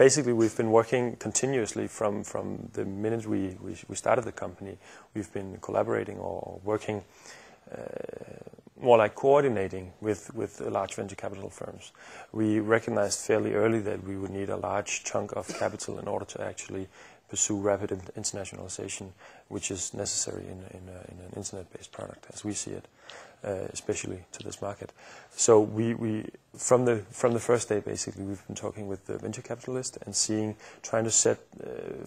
Basically, we've been working continuously from the minute we started the company. We've been collaborating or working more like coordinating with large venture capital firms. We recognized fairly early that we would need a large chunk of capital in order to actually pursue rapid internationalization, which is necessary in an internet-based product, as we see it, especially to this market. So we from the first day, basically, we've been talking with the venture capitalists and trying to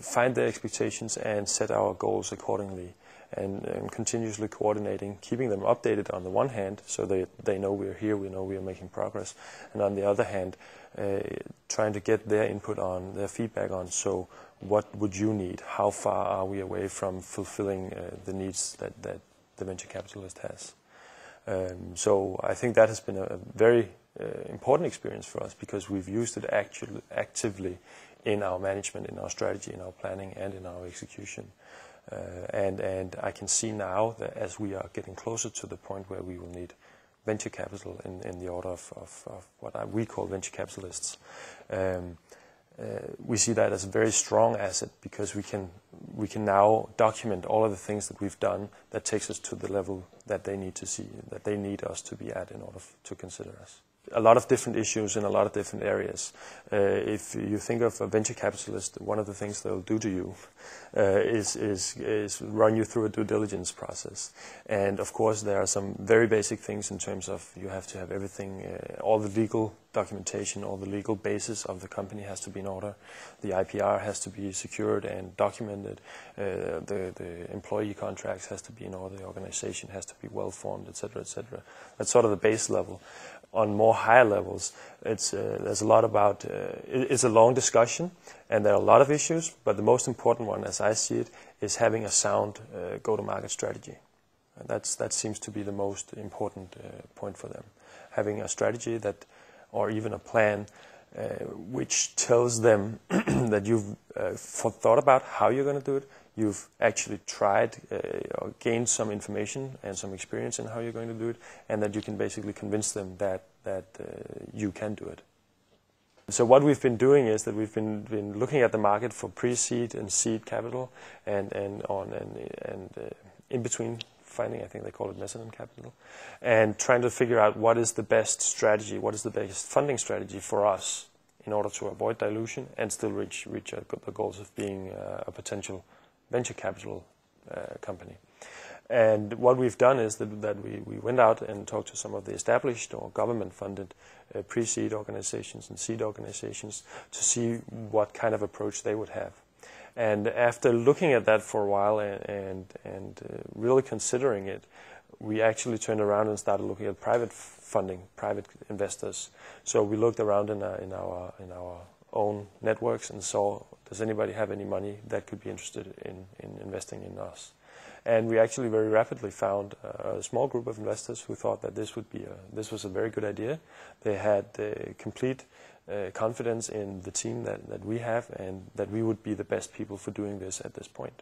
find their expectations and set our goals accordingly, and continuously coordinating, keeping them updated on the one hand, so they know we're here, we know we are making progress, and on the other hand, trying to get their input on, their feedback on, so what would you need? How far are we away from fulfilling the needs that the venture capitalist has? So I think that has been a very important experience for us, because we've used it actively in our management, in our strategy, in our planning, and in our execution. And I can see now that as we are getting closer to the point where we will need venture capital in the order of what we call venture capitalists, we see that as a very strong asset, because we can now document all of the things that we've done that takes us to the level that they need to see, that they need us to be at in order to consider us. A lot of different issues in a lot of different areas. If you think of a venture capitalist, one of the things they'll do to you is run you through a due diligence process. And of course, there are some very basic things in terms of you have to have everything, all the legal documentation, all the legal basis of the company has to be in order. The IPR has to be secured and documented. The employee contracts has to be in order. The organization has to be well formed, etc., etc. That's sort of the base level. On more higher levels, there's a lot about. It's a long discussion, and there are a lot of issues. But the most important one, as I see it, is having a sound go-to-market strategy. And that seems to be the most important point for them. Having a strategy or even a plan, which tells them that you've thought about how you're going to do it. You've actually tried or gained some information and some experience in how you're going to do it, and that you can basically convince them that you can do it. So what we've been doing is that we've been looking at the market for pre-seed and seed capital, and in between funding, I think they call it mezzanine capital, and trying to figure out what is the best strategy, what is the best funding strategy for us in order to avoid dilution and still reach the goals of being a potential venture capital company. And what we've done is that we went out and talked to some of the established or government-funded pre-seed organizations and seed organizations to see what kind of approach they would have. And after looking at that for a while and really considering it, we actually turned around and started looking at private funding, private investors. So we looked around in our own networks and saw, does anybody have any money that could be interested in investing in us? And we actually very rapidly found a small group of investors who thought that this was a very good idea. They had complete confidence in the team that we have, and that we would be the best people for doing this at this point.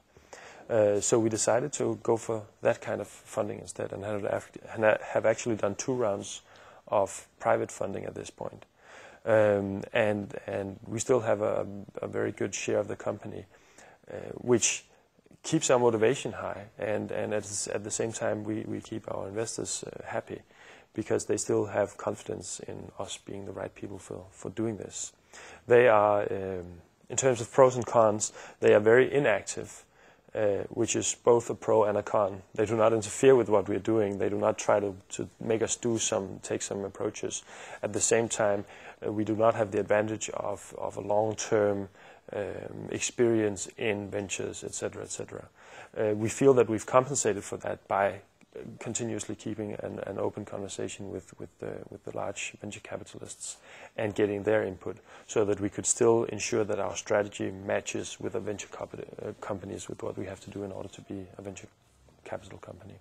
So we decided to go for that kind of funding instead, and have actually done 2 rounds of private funding at this point. And we still have a very good share of the company, which keeps our motivation high, and at the same time we keep our investors happy, because they still have confidence in us being the right people for doing this. They are, in terms of pros and cons, they are very inactive, which is both a pro and a con. They do not interfere with what we're doing. They do not try to make us take some approaches. At the same time, we do not have the advantage of a long-term experience in ventures, etc., etc. We feel that we've compensated for that by continuously keeping an open conversation with the large venture capitalists and getting their input, so that we could still ensure that our strategy matches with the venture companies, with what we have to do in order to be a venture capital company.